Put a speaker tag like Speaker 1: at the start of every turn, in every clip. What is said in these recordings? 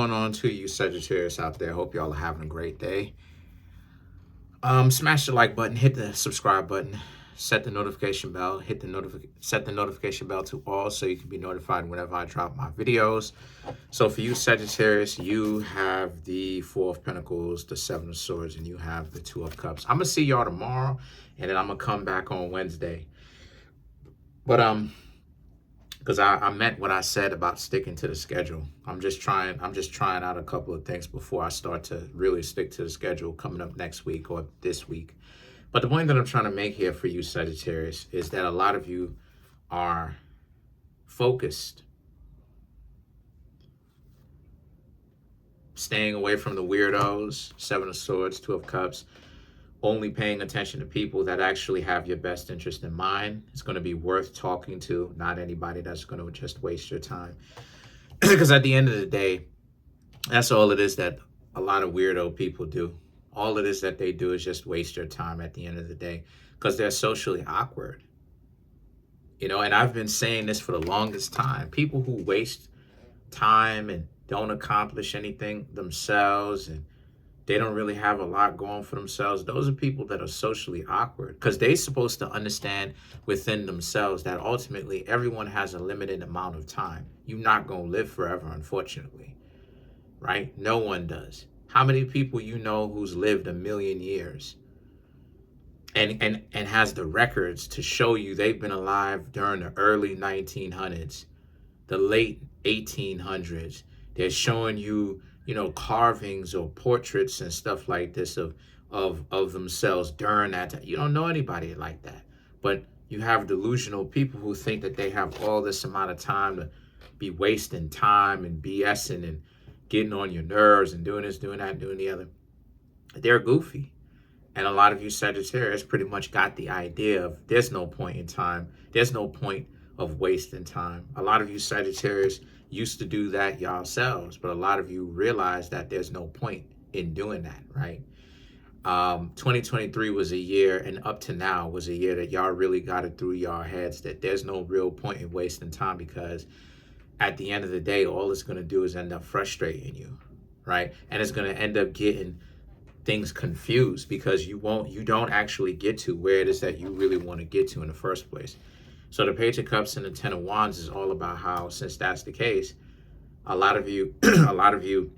Speaker 1: going on to you Sagittarius out there? Hope y'all are having a great day. Smash the like button, hit the subscribe button, set the notification bell, set the notification bell to all so you can be notified whenever I drop my videos. So for you Sagittarius, you have the Four of Pentacles, the Seven of Swords, and you have the Two of Cups. I'm gonna see y'all tomorrow, and then I'm gonna come back on Wednesday. But because I meant what I said about sticking to the schedule. I'm just trying out a couple of things before I start to really stick to the schedule coming up next week or this week. But the point that I'm trying to make here for you Sagittarius is that a lot of you are focused, staying away from the weirdos, Seven of Swords, Two of Cups, only paying attention to people that actually have your best interest in mind. It's going to be worth talking to, not anybody that's going to just waste your time. Because at the end of the day, that's all it is that a lot of weirdo people do. All it is that they do is just waste your time at the end of the day because they're socially awkward. You know, and I've been saying this for the longest time. People who waste time and don't accomplish anything themselves and they don't really have a lot going for themselves. Those are people that are socially awkward because they're supposed to understand within themselves that ultimately everyone has a limited amount of time. You're not going to live forever, unfortunately, right? No one does. How many people you know who's lived 1,000,000 years and has the records to show you they've been alive during the early 1900s, the late 1800s. They're showing you, you know, carvings or portraits and stuff like this of themselves during that time. You don't know anybody like that. But you have delusional people who think that they have all this amount of time to be wasting time and BSing and getting on your nerves and doing this, doing that, doing the other. They're goofy. And a lot of you Sagittarius pretty much got the idea of there's no point in time. There's no point of wasting time. A lot of you Sagittarius used to do that yourselves, but a lot of you realize that there's no point in doing that, right? 2023 was a year, and up to now was a year that y'all really got it through y'all heads that there's no real point in wasting time because at the end of the day, all it's going to do is end up frustrating you, right? And it's going to end up getting things confused because you don't actually get to where it is that you really want to get to in the first place. So the Page of Cups and the Ten of Wands is all about how, since that's the case, a lot of you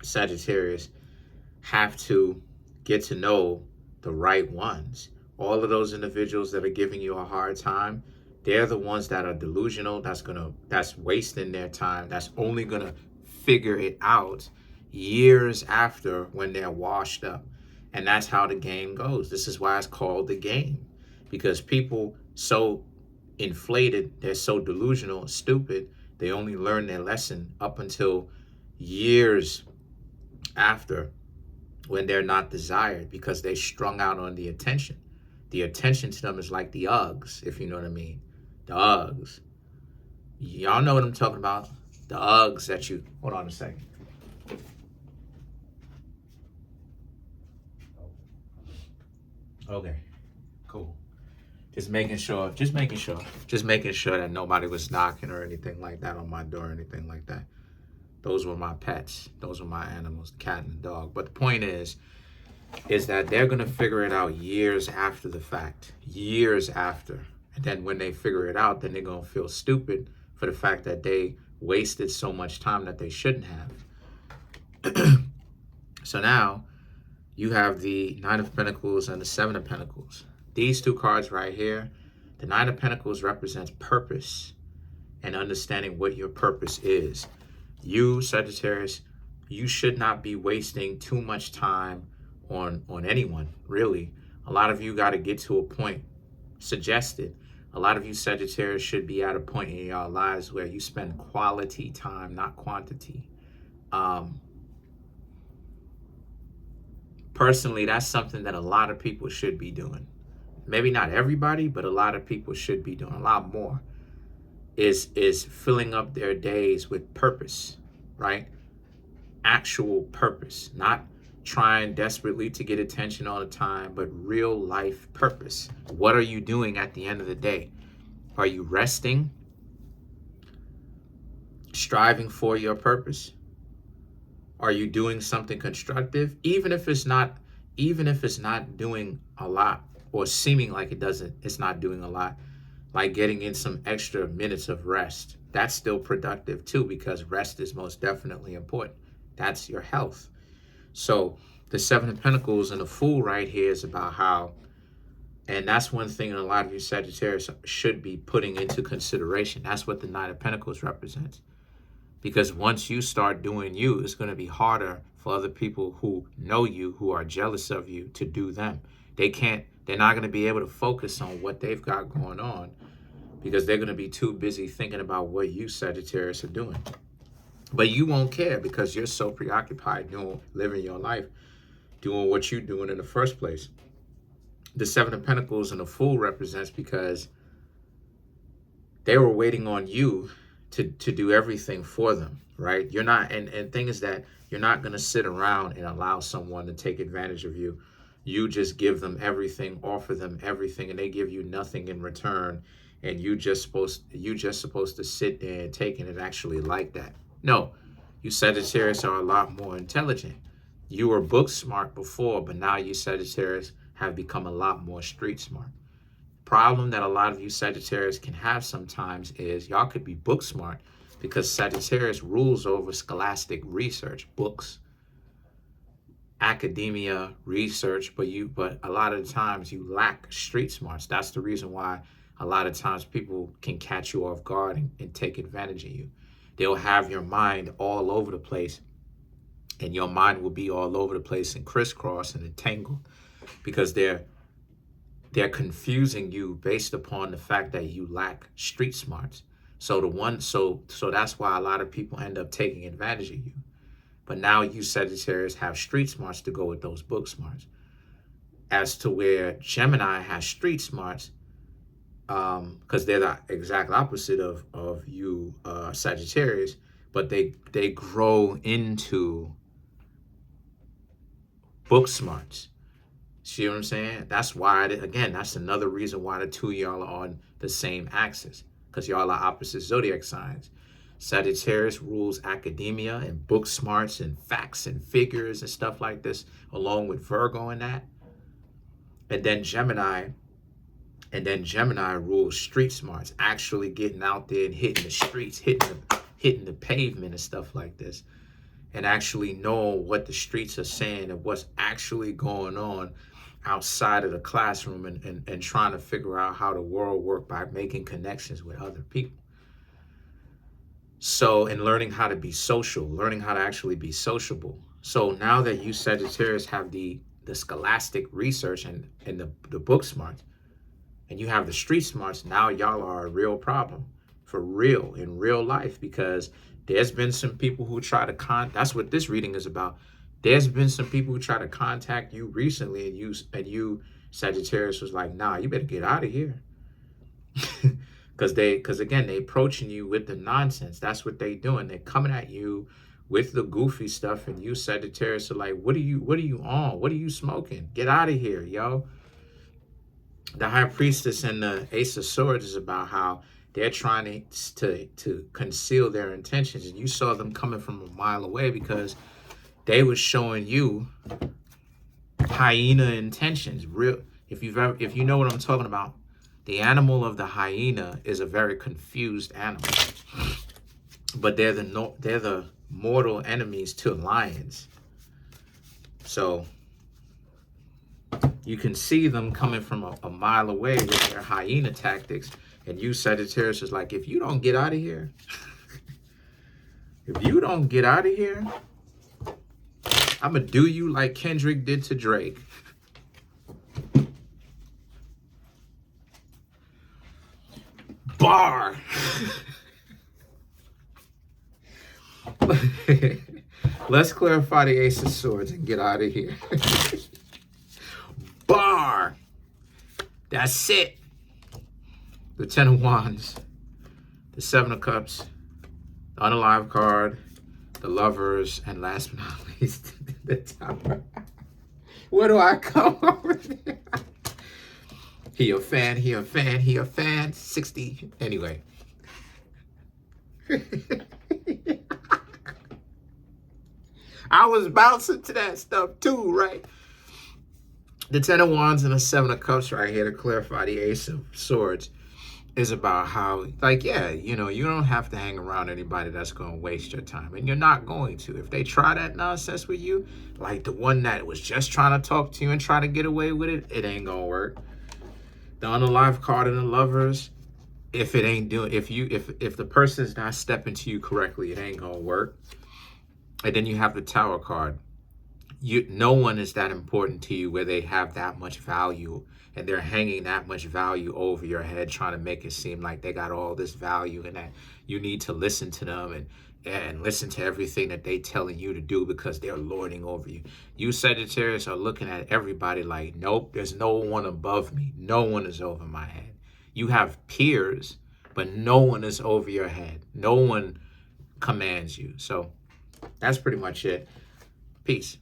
Speaker 1: Sagittarius have to get to know the right ones. All of those individuals that are giving you a hard time, they're the ones that are delusional, that's wasting their time, that's only gonna figure it out years after when they're washed up. And that's how the game goes. This is why it's called the game. Because people so inflated, they're so delusional and stupid, they only learn their lesson up until years after when they're not desired because they strung out on the attention. The attention to them is like the Uggs, if you know what I mean. The Uggs. Y'all know what I'm talking about. The Uggs that you... Hold on a second. Okay, cool. Just making sure that nobody was knocking or anything like that on my door or anything like that. Those were my pets. Those were my animals, the cat and the dog. But the point is that they're going to figure it out years after the fact. Years after. And then when they figure it out, then they're going to feel stupid for the fact that they wasted so much time that they shouldn't have. So now you have the Nine of Pentacles and the Seven of Pentacles. These two cards right here, the Nine of Pentacles represents purpose and understanding what your purpose is. You, Sagittarius, you should not be wasting too much time on anyone, really. A lot of you got to get to a point, suggested, a lot of you Sagittarius should be at a point in your lives where you spend quality time, not quantity. Personally, that's something that a lot of people should be doing. Maybe not everybody, but a lot of people should be doing a lot more. Is filling up their days with purpose, right? Actual purpose, not trying desperately to get attention all the time, but real life purpose. What are you doing at the end of the day? Are you resting? Striving for your purpose? Are you doing something constructive? Even if it's not doing a lot, or seeming like it's not doing a lot, like getting in some extra minutes of rest. That's still productive too, because rest is most definitely important. That's your health. So the Seven of Pentacles and the Fool right here is about how, and that's one thing that a lot of you Sagittarius should be putting into consideration. That's what the Nine of Pentacles represents. Because once you start doing you, it's going to be harder for other people who know you, who are jealous of you, to do them. They're not going to be able to focus on what they've got going on, because they're going to be too busy thinking about what you Sagittarius are doing. But you won't care, because you're so preoccupied living your life, doing what you're doing in the first place. The Seven of Pentacles and the Fool represents because they were waiting on you to do everything for them, right? You're not, and thing is that you're not going to sit around and allow someone to take advantage of you. You just give them everything, offer them everything, and they give you nothing in return, and you just supposed to sit there and take it and actually like that. No, you Sagittarius are a lot more intelligent. You were book smart before, but now you Sagittarius have become a lot more street smart. Problem that a lot of you Sagittarius can have sometimes is y'all could be book smart, because Sagittarius rules over scholastic research, books, academia, research, but a lot of the times you lack street smarts. That's the reason why a lot of times people can catch you off guard and take advantage of you. They'll have your mind all over the place, and your mind will be all over the place and crisscross and entangled, because they're confusing you based upon the fact that you lack street smarts. So that's why a lot of people end up taking advantage of you. But now you Sagittarius have street smarts to go with those book smarts. As to where Gemini has street smarts, because they're the exact opposite of you Sagittarius, but they grow into book smarts. See what I'm saying? That's why, again, that's another reason why the two of y'all are on the same axis, because y'all are opposite zodiac signs. Sagittarius rules academia and book smarts and facts and figures and stuff like this, along with Virgo and that. And then Gemini rules street smarts, actually getting out there and hitting the streets, hitting the pavement and stuff like this, and actually knowing what the streets are saying and what's actually going on outside of the classroom, and trying to figure out how the world works by making connections with other people. So, and learning how to be social, learning how to actually be sociable. So now that you Sagittarius have the scholastic research and the book smarts, and you have the street smarts, now y'all are a real problem, for real, in real life, because there's been some people who try to that's what this reading is about. There's been some people who try to contact you recently, and you Sagittarius was like, nah, you better get out of here. Because again, they approaching you with the nonsense. That's what they doing. They're coming at you with the goofy stuff, and you Sagittarius are like, what are you on? What are you smoking? Get out of here, yo. The High Priestess and the Ace of Swords is about how they're trying to conceal their intentions, and you saw them coming from a mile away, because they were showing you hyena intentions. Real, if you know what I'm talking about, the animal of the hyena is a very confused animal, but they're the mortal enemies to lions. So you can see them coming from a mile away with their hyena tactics, and you Sagittarius is like, if you don't get out of here, if you don't get out of here, I'm going to do you like Kendrick did to Drake. Bar! Let's clarify the Ace of Swords and get out of here. Bar! That's it. The Ten of Wands, the Seven of Cups, the Unalive card, the Lovers, and last but not least, the Tower. Where do I come over there? He a fan, he a fan, he a fan. 60. Anyway. I was bouncing to that stuff too, right? The Ten of Wands and the Seven of Cups right here to clarify the Ace of Swords is about how, like, yeah, you know, you don't have to hang around anybody that's going to waste your time. And you're not going to. If they try that nonsense with you, like the one that was just trying to talk to you and try to get away with it, it ain't going to work. The Unalive card and the Lovers, if it ain't doing, if the person's not stepping to you correctly, it ain't going to work. And then you have the Tower card. No one is that important to you where they have that much value and they're hanging that much value over your head, trying to make it seem like they got all this value and that you need to listen to them and listen to everything that they telling you to do because they're lording over you. You Sagittarius are looking at everybody like, nope, there's no one above me. No one is over my head. You have peers, but no one is over your head. No one commands you. So that's pretty much it. Peace.